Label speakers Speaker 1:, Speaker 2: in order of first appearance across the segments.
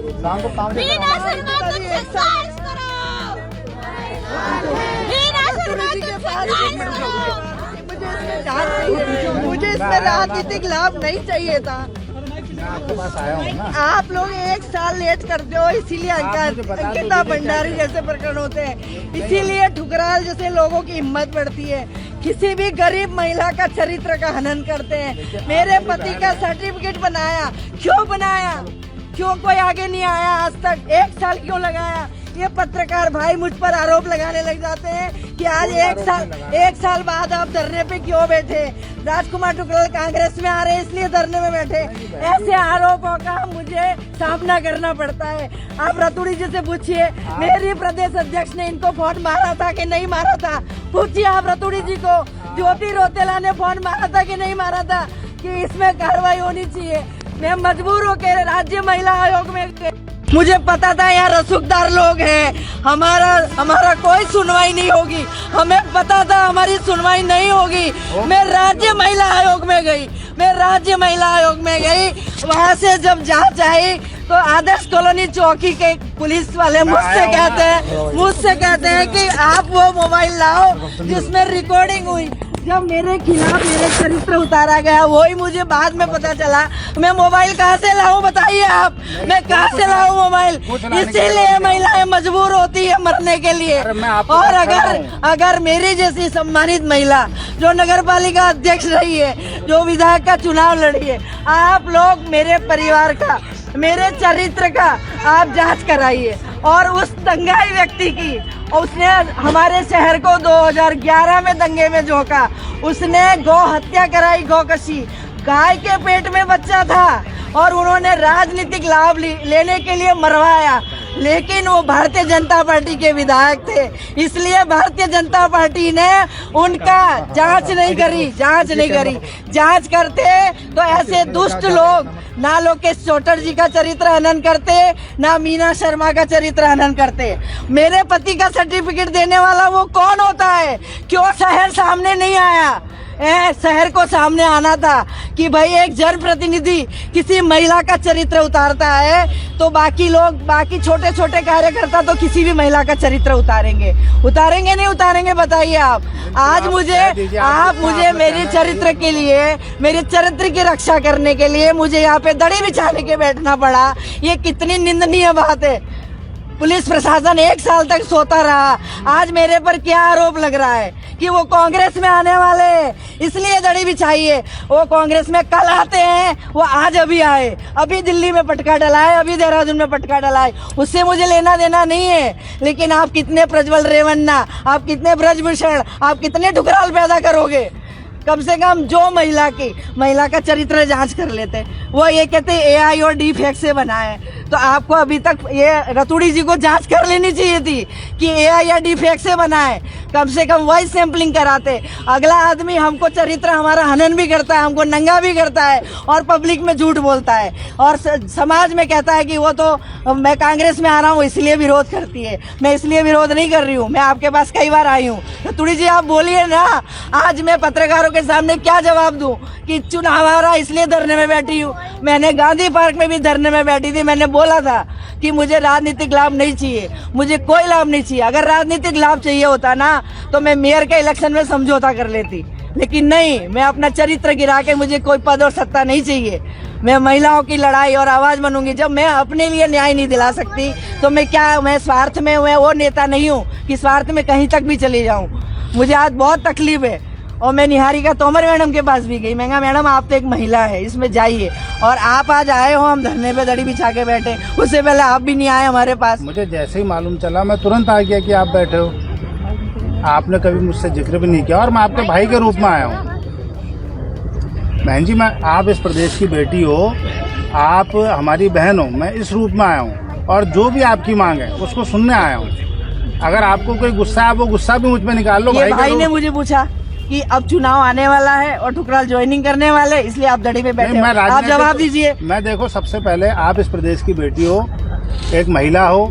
Speaker 1: शाम को 5 बजे
Speaker 2: मुझे इसमें राजनीतिक लाभ नहीं चाहिए था।
Speaker 1: मैं आपके पास आया हूँ ना।
Speaker 2: आप लोग 1 साल लेट करते हो, इसीलिए अंकिता भंडारी जैसे प्रकरण होते हैं, इसीलिए ठुकराल जैसे लोगों की हिम्मत बढ़ती है। किसी भी गरीब महिला का चरित्र का हनन करते हैं। मेरे पति का सर्टिफिकेट बनाया, क्यों बनाया? क्यों कोई आगे नहीं आया आज तक? 1 साल क्यों लगाया? ये पत्रकार भाई मुझ पर आरोप लगाने लग जाते हैं कि आज 1 साल बाद आप धरने पे क्यों बैठे? राजकुमार ठुकराल कांग्रेस में आ रहे हैं इसलिए धरने में बैठे। ऐसे आरोपों का मुझे सामना करना पड़ता है। आप रतुड़ी जी से पूछिए, मेरी प्रदेश अध्यक्ष ने इनको फोन मारा था कि नहीं मारा था? पूछिए आप रतुड़ी जी को। ज्योति रौतेला ने फोन मारा था कि नहीं मारा था कि इसमें कार्रवाई होनी चाहिए? मैं मजबूर होकर राज्य महिला आयोग में, मुझे पता था यहाँ रसूखदार लोग हैं, हमारा कोई सुनवाई नहीं होगी। हमें पता था हमारी सुनवाई नहीं होगी। मैं राज्य महिला आयोग में गई, वहाँ से जब जांच आई तो आदर्श कॉलोनी चौकी के पुलिस वाले मुझसे कहते हैं कि आप वो मोबाइल लाओ जिसमें रिकॉर्डिंग हुई। जब मेरे खिलाफ मेरे चरित्र उतारा गया, वही मुझे बाद में पता चला। मैं मोबाइल कहाँ से लाऊं बताइए आप? मैं कहाँ से लाऊं मोबाइल? इसीलिए महिलाएं मजबूर होती है मरने के लिए। और अगर मेरी जैसी सम्मानित महिला जो नगर पालिका अध्यक्ष रही है, जो विधायक का चुनाव लड़ी है, आप लोग मेरे परिवार का, मेरे चरित्र का आप जांच कराइए। और उस दंगाई व्यक्ति की, उसने हमारे शहर को 2011 में दंगे में झोंका, उसने गौ हत्या कराई, गौकशी, गाय के पेट में बच्चा था और उन्होंने राजनीतिक लाभ लेने के लिए मरवाया। लेकिन वो भारतीय जनता पार्टी के विधायक थे, इसलिए भारतीय जनता पार्टी ने उनका जांच नहीं करी। जांच करते तो ऐसे दुष्ट लोग ना लोकेश चौटर जी का चरित्र हनन करते, ना मीना शर्मा का चरित्र हनन करते। मेरे पति का सर्टिफिकेट देने वाला वो कौन होता है? क्यों शहर सामने नहीं आया? शहर को सामने आना था कि भाई एक जनप्रतिनिधि किसी महिला का चरित्र उतारता है तो बाकी छोटे छोटे कार्यकर्ता तो किसी भी महिला का चरित्र उतारेंगे नहीं उतारेंगे? बताइए आप। आज मुझे मेरे चरित्र के लिए, मेरे चरित्र की रक्षा करने के लिए मुझे यहाँ पे दड़ी बिछाने के बैठना पड़ा। ये कितनी निंदनीय बात है। पुलिस प्रशासन 1 साल तक सोता रहा। आज मेरे पर क्या आरोप लग रहा है कि वो कांग्रेस में आने वाले, इसलिए दड़ी बिछाई है। वो कांग्रेस में कल आते हैं, वो आज अभी आए, अभी दिल्ली में पटका डला है, अभी देहरादून में पटका डला है, उससे मुझे लेना देना नहीं है। लेकिन आप कितने प्रज्वल रेवन्ना, आप कितने ब्रजभूषण, आप कितने ठुकराल पैदा करोगे? कम से कम जो महिला का चरित्र जांच कर लेते। वो ये कहते AI और डीफेक से बना है, तो आपको अभी तक ये रतुड़ी जी को जांच कर लेनी चाहिए थी कि AI या डीफेक से बना है। कम से कम वही सैंपलिंग कराते। अगला आदमी हमको चरित्र हमारा हनन भी करता है, हमको नंगा भी करता है और पब्लिक में झूठ बोलता है और समाज में कहता है कि वो तो मैं कांग्रेस में आ रहा हूँ इसलिए विरोध करती है। मैं इसलिए विरोध नहीं कर रही हूँ, मैं आपके पास कई बार आई हूँ। रतुड़ी जी आप बोलिए ना, आज मैं पत्रकारों के सामने क्या जवाब दूं कि चुनाव आ रहा इसलिए धरने में बैठी हूँ? मैंने गांधी पार्क में भी धरने में बैठी थी। मैंने बोला था कि मुझे राजनीतिक लाभ नहीं चाहिए, मुझे कोई लाभ नहीं चाहिए। अगर राजनीतिक लाभ चाहिए होता ना तो मैं मेयर के इलेक्शन में समझौता कर लेती, लेकिन नहीं, मैं अपना चरित्र गिरा के, मुझे कोई पद और सत्ता नहीं चाहिए। मैं महिलाओं की लड़ाई और आवाज बनूंगी। जब मैं अपने लिए न्याय नहीं दिला सकती तो मैं स्वार्थ में, मैं वो नेता नहीं हूँ कि स्वार्थ में कहीं तक भी चली जाऊँ। मुझे आज बहुत तकलीफ है और मैं निहारिका तोमर मैडम के पास भी गई। मैं कहा मैडम आप तो एक महिला है, इसमें जाइए। और आप आज आए हो, हम धरने पे दड़ी बिछा के बैठे, उससे पहले आप भी नहीं आए हमारे पास।
Speaker 1: मुझे जैसे ही मालूम चला मैं तुरंत आ गया कि आप बैठे हो। आपने कभी मुझसे जिक्र भी नहीं किया और मैं आपके भाई के रूप में आया हूँ। बहन जी, आप इस प्रदेश की बेटी हो, आप हमारी बहन हो, मैं इस रूप में आया हूँ और जो भी आपकी मांग है उसको सुनने आया हूँ। अगर आपको कोई गुस्सा है, वो गुस्सा भी मुझ पे निकाल लो।
Speaker 2: भाई ने मुझे पूछा कि अब चुनाव आने वाला है और ठुकराल ज्वाइनिंग करने वाले, इसलिए आप दड़ी पे बैठे हो। आप जवाब दीजिए।
Speaker 1: मैं देखो, सबसे पहले आप इस प्रदेश की बेटी हो, एक महिला हो,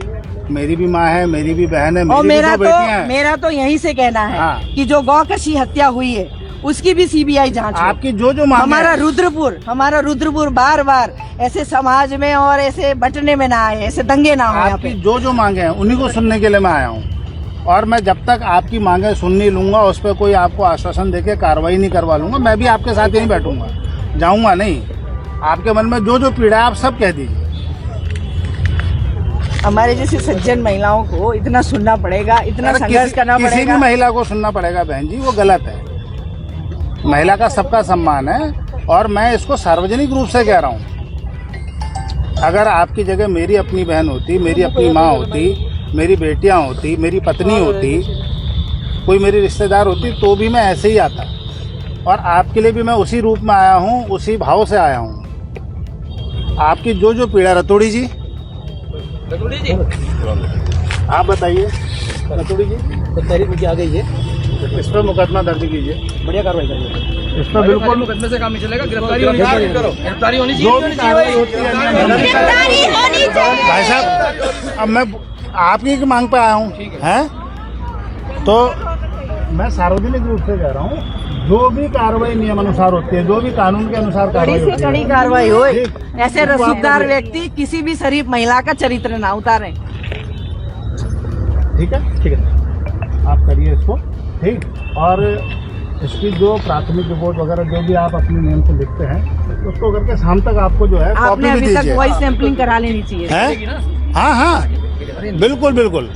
Speaker 1: मेरी भी माँ है, मेरी भी बहन है,
Speaker 2: और मेरा तो यहीं से कहना है कि जो गौकशी हत्या हुई है उसकी भी सीबीआई जांच हो।
Speaker 1: आपकी जो मांग
Speaker 2: हमारा रुद्रपुर बार बार ऐसे समाज में और ऐसे बटने में ना आए, ऐसे दंगे ना हो। यहाँ
Speaker 1: आपकी
Speaker 2: पे
Speaker 1: जो मांगे हैं उन्हीं को सुनने के लिए मैं आया हूँ, और मैं जब तक आपकी मांगे सुन नहीं लूंगा, उस पर कोई आपको आश्वासन देके कार्रवाई नहीं करवा लूंगा, मैं भी आपके साथ यहीं बैठूंगा, जाऊंगा नहीं। आपके मन में जो पीड़ा है आप सब कह दीजिए।
Speaker 2: हमारे जैसे सज्जन महिलाओं को इतना सुनना पड़ेगा, इतना संघर्ष करना
Speaker 1: किसी
Speaker 2: पड़ेगा।
Speaker 1: भी महिला को सुनना पड़ेगा बहन जी, वो गलत है। महिला का सबका सम्मान है, और मैं इसको सार्वजनिक रूप से कह रहा हूँ। अगर आपकी जगह मेरी अपनी बहन होती, मेरी अपनी माँ होती, मेरी बेटियाँ होती, मेरी पत्नी होती, कोई मेरी रिश्तेदार होती, तो भी मैं ऐसे ही आता। और आपके लिए भी मैं उसी रूप में आया हूँ, उसी भाव से आया हूँ। आपकी जो पीड़ा, रतोड़ी जी आप बताइए। रतोड़ी जी
Speaker 3: तहरीर मुझे आ गई है,
Speaker 1: इस पर मुकदमा दर्ज कीजिए,
Speaker 3: बढ़िया कार्रवाई करेंगे।
Speaker 1: इस पर बिल्कुल
Speaker 3: मुकदमे से काम नहीं चलेगा, गिरफ्तारी होनी चाहिए। गिरफ्तारी होनी
Speaker 1: जो भी कार्रवाई होती है। भाई साहब, अब मैं आपकी की मांग पे आया हूँ, हैं? तो मैं सार्वजनिक रूप से कह रहा हूँ, जो भी कार्रवाई नियम अनुसार होती है, जो भी कानून के अनुसार
Speaker 2: कड़ी
Speaker 1: कार्रवाई
Speaker 2: से
Speaker 1: होती है,
Speaker 2: कड़ी कार्रवाई हो।
Speaker 1: ठीक।
Speaker 2: ऐसे
Speaker 1: उसको आप
Speaker 2: रसूखदार
Speaker 1: लोग-
Speaker 2: व्यक्ति किसी भी शरीफ महिला का चरित्र ना उतारें।
Speaker 1: ठीक है, आप करिए इसको, ठीक। और इसकी जो प्राथमिक रिपोर्ट वगैरह जो भी आप अपने नियम से लिखते हैं, उसको करके शाम तक आपको जो है कॉपी
Speaker 2: आपने
Speaker 1: भी
Speaker 2: अभी तक
Speaker 1: दीजिए।
Speaker 2: वॉइस सैंपलिंग करा लेनी चाहिए।
Speaker 1: हैं? हाँ, बिल्कुल।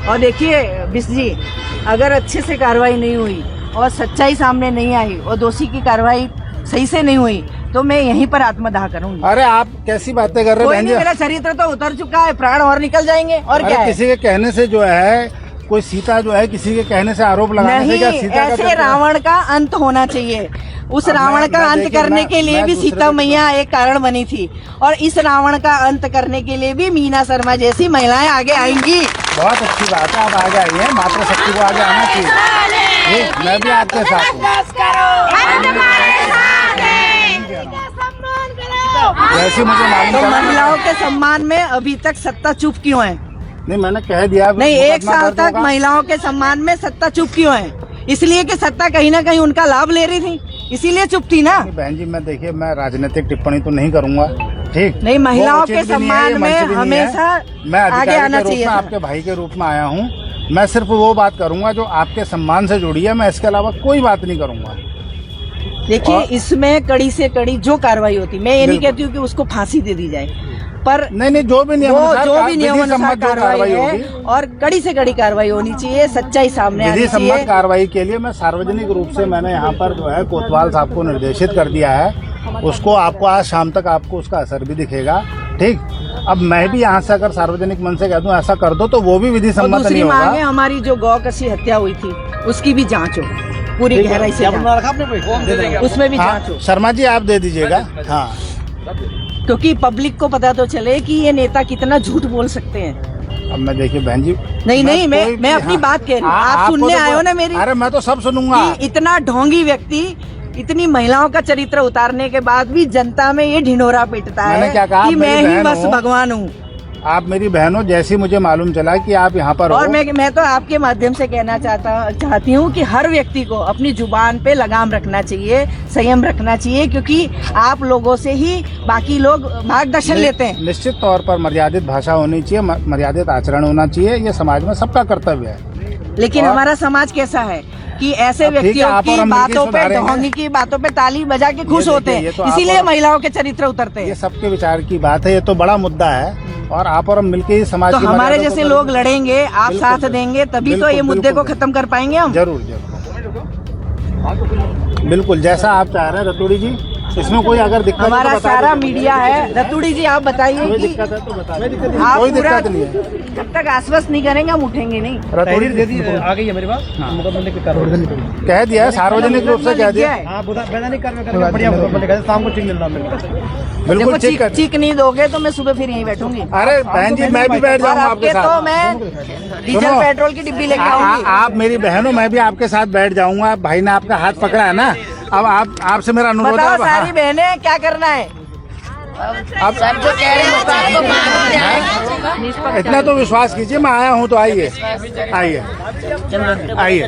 Speaker 2: और देखिए बिस जी, अगर अच्छे से कार्रवाई नहीं हुई और सच्चाई सामने नहीं आई और दोषी की कार्रवाई सही से नहीं हुई, तो मैं यहीं पर आत्मदाह करूंगी।
Speaker 1: अरे आप कैसी बातें कर रहे
Speaker 2: कोई
Speaker 1: हैं बहन
Speaker 2: नहीं,
Speaker 1: जी?
Speaker 2: मेरा चरित्र तो उतर चुका है, प्राण और निकल जाएंगे और क्या
Speaker 1: अरे
Speaker 2: है?
Speaker 1: किसी के कहने से जो है, कोई सीता जो है किसी के कहने से आरोप लगाने से क्या
Speaker 2: नहीं,
Speaker 1: सीता का
Speaker 2: ऐसे
Speaker 1: चरित्र-
Speaker 2: रावण का अंत होना चाहिए। उस
Speaker 1: अब
Speaker 2: रावण का
Speaker 1: मैं
Speaker 2: अंत
Speaker 1: देखिए,
Speaker 2: करने के लिए
Speaker 1: मैं
Speaker 2: भी
Speaker 1: दूसरे
Speaker 2: सीता
Speaker 1: को-
Speaker 2: मैया एक कारण बनी थी, और इस रावण का अंत करने के लिए भी मीना शर्मा जैसी महिलाएं आगे आएंगी।
Speaker 1: बहुत अच्छी बात है, आप आगे आइए, मातृशक्ति को आगे आना चाहिए। ठीक, मैं भी आपके साथ हूँ। जैसे मुझे मालूम
Speaker 2: तो
Speaker 1: चला-
Speaker 2: महिलाओं के सम्मान में अभी तक सत्ता चुप क्यों है?
Speaker 1: नहीं, मैंने कह दिया
Speaker 2: नहीं, एक
Speaker 1: मुकदमा
Speaker 2: साल
Speaker 1: दर्ज
Speaker 2: तक
Speaker 1: होगा।
Speaker 2: महिलाओं के सम्मान में सत्ता चुप क्यों है? इसलिए कि सत्ता कहीं ना कहीं उनका लाभ ले रही थी, इसीलिए चुप थी ना।
Speaker 1: नहीं, बहन जी, मैं देखिए, मैं राजनीतिक टिप्पणी तो नहीं करूंगा, ठीक।
Speaker 2: नहीं, महिलाओं
Speaker 1: वो उचित
Speaker 2: के
Speaker 1: भी नहीं है,
Speaker 2: सम्मान
Speaker 1: ये
Speaker 2: में
Speaker 1: मंच भी नहीं है।
Speaker 2: हमेशा
Speaker 1: मैं
Speaker 2: आगे
Speaker 1: अधिकारी
Speaker 2: आना
Speaker 1: के रूप
Speaker 2: चाहिए
Speaker 1: में,
Speaker 2: था।
Speaker 1: आपके भाई के रूप में आया हूँ। मैं सिर्फ वो बात करूंगा जो आपके सम्मान से जुड़ी है, मैं इसके अलावा कोई बात नहीं करूंगा।
Speaker 2: देखिए,
Speaker 1: और-
Speaker 2: इसमें कड़ी से कड़ी जो कार्रवाई होती, मैं ये नहीं
Speaker 1: बिल्कुल।
Speaker 2: कहती हूँ कि उसको फांसी दे दी जाए, पर
Speaker 1: नहीं, जो भी नियम
Speaker 2: वो
Speaker 1: अनुसार
Speaker 2: जो भी नियम
Speaker 1: विधि
Speaker 2: अनुसार
Speaker 1: सम्मत जो
Speaker 2: कार्रवाई है,
Speaker 1: होगी,
Speaker 2: और कड़ी से कड़ी कार्रवाई होनी चाहिए, सच्चाई सामने आनी
Speaker 1: विधि सम्मत
Speaker 2: चाहिए।
Speaker 1: कार्रवाई के लिए मैं सार्वजनिक रूप से मैंने यहाँ पर जो है कोतवाल साहब को निर्देशित कर दिया है। उसको आपको आज शाम तक आपको उसका असर भी दिखेगा, ठीक। अब मैं भी यहाँ से अगर सार्वजनिक मन से कह दूं ऐसा कर दो, तो वो भी विधि
Speaker 2: और
Speaker 1: सम्मत
Speaker 2: दूसरी
Speaker 1: नहीं
Speaker 2: मांग है,
Speaker 1: होगा।
Speaker 2: हमारी जो गौ कसी हत्या हुई थी उसकी भी जांच हो, पूरी
Speaker 1: ठीक है।
Speaker 2: गहराई से
Speaker 3: क्या
Speaker 2: जांच।
Speaker 3: बना रखा आपने कोई?
Speaker 2: उसमें भी जांच हो,
Speaker 1: हाँ, शर्मा जी आप दे दीजिएगा। हाँ,
Speaker 2: क्योंकि पब्लिक को पता तो चले कि ये नेता कितना झूठ बोल सकते हैं।
Speaker 1: अब मैं देखिए बहन जी,
Speaker 2: नहीं,
Speaker 1: कोई-
Speaker 2: मैं अपनी
Speaker 1: हाँ,
Speaker 2: बात कह रही हूँ, आप
Speaker 1: आपको
Speaker 2: सुनने
Speaker 1: तो
Speaker 2: आए हो ना मेरी।
Speaker 1: अरे मैं तो सब सुनूंगा।
Speaker 2: कि इतना ढोंगी व्यक्ति इतनी महिलाओं का चरित्र उतारने के बाद भी जनता में ये ढिंढोरा पीटता
Speaker 1: मैंने
Speaker 2: है
Speaker 1: क्या कहा,
Speaker 2: कि
Speaker 1: मेरी
Speaker 2: मैं ही
Speaker 1: बहन
Speaker 2: बस
Speaker 1: हूँ।
Speaker 2: भगवान हूँ।
Speaker 1: आप मेरी बहन हो, जैसी मुझे मालूम चला कि आप यहाँ पर
Speaker 2: और
Speaker 1: हो।
Speaker 2: मैं तो आपके माध्यम से कहना चाहती हूँ कि हर व्यक्ति को अपनी जुबान पे लगाम रखना चाहिए, संयम रखना चाहिए, क्योंकि आप लोगों से ही बाकी लोग मार्गदर्शन लेते हैं।
Speaker 1: निश्चित तौर पर मर्यादित भाषा होनी चाहिए, मर्यादित आचरण होना चाहिए, ये समाज में सबका कर्तव्य है।
Speaker 2: लेकिन
Speaker 1: और-
Speaker 2: हमारा समाज कैसा है कि ऐसे
Speaker 1: अब ठीक है,
Speaker 2: व्यक्तियों
Speaker 1: आप और
Speaker 2: की
Speaker 1: हम मिलके
Speaker 2: बातों पे,
Speaker 1: सुधारेंगे।
Speaker 2: ढोंगी की बातों पे ताली बजा के खुश
Speaker 1: ये
Speaker 2: होते
Speaker 1: देखिए, ये
Speaker 2: हैं,
Speaker 1: तो आप
Speaker 2: इसीलिए
Speaker 1: और-
Speaker 2: महिलाओं के चरित्र उतरते
Speaker 1: ये
Speaker 2: हैं।
Speaker 1: सबके विचार की बात है, ये तो बड़ा मुद्दा है, और आप और हम मिलके ही समाज
Speaker 2: तो
Speaker 1: की
Speaker 2: हमारे
Speaker 1: मर्यादा को
Speaker 2: जैसे लोग लड़ेंगे, आप
Speaker 1: बिल्कुल,
Speaker 2: साथ देंगे, तभी तो
Speaker 1: बिल्कुल,
Speaker 2: ये मुद्दे को
Speaker 1: बिल्कुल।
Speaker 2: खत्म कर पाएंगे हम।
Speaker 1: जरूर बिल्कुल, जैसा आप चाह रहे हैं रतोड़ी जी, इसमें कोई अगर दिक्कत है तो
Speaker 2: हमारा
Speaker 1: बता
Speaker 2: सारा
Speaker 1: दीजिए।
Speaker 2: मीडिया है। रतुड़ी जी, आप बताइए
Speaker 1: कोई
Speaker 2: कि
Speaker 1: दिक्कत है तो बता दीजिए।
Speaker 2: आप
Speaker 1: कोई
Speaker 2: पूरा
Speaker 1: दिक्कत नहीं है।
Speaker 2: जब तक आश्वस्त नहीं करेंगे हम उठेंगे नहीं।
Speaker 1: रतोड़ी
Speaker 3: तहरीर दे दी, आ गई है मेरे पास।
Speaker 1: हाँ।
Speaker 3: मुकदमे की कार्रवाई
Speaker 1: कह दिया है, सार्वजनिक रूप से कह दिया।
Speaker 3: हाँ, वैधानिक कार्रवाई करेंगे, बढ़िया मुकदमे का। शाम को ठीक मिल रहा है मेरे को।
Speaker 1: बिल्कुल
Speaker 2: देखो,
Speaker 1: ठीक कर।
Speaker 2: चीख नहीं दोगे तो मैं सुबह फिर यहीं बैठूंगी।
Speaker 1: अरे बहन जी, मैं भी बैठ
Speaker 2: और
Speaker 1: जाऊंगा आपके
Speaker 2: आपके तो
Speaker 1: साथ।
Speaker 2: मैं डीजल
Speaker 1: सुनो,
Speaker 2: पेट्रोल की डिब्बी लेके आऊंगी।
Speaker 1: आप मेरी बहन हो, मैं भी आपके साथ बैठ जाऊंगा। भाई ने आपका हाथ पकड़ा है ना, अब आप आपसे मेरा अनुरोध
Speaker 2: बताओ
Speaker 1: है।
Speaker 2: सारी बहनें क्या करना है?
Speaker 1: अब
Speaker 2: जो कह रहे हैं
Speaker 1: इतना तो विश्वास कीजिए, मैं आया हूँ तो आइए आइए आइए।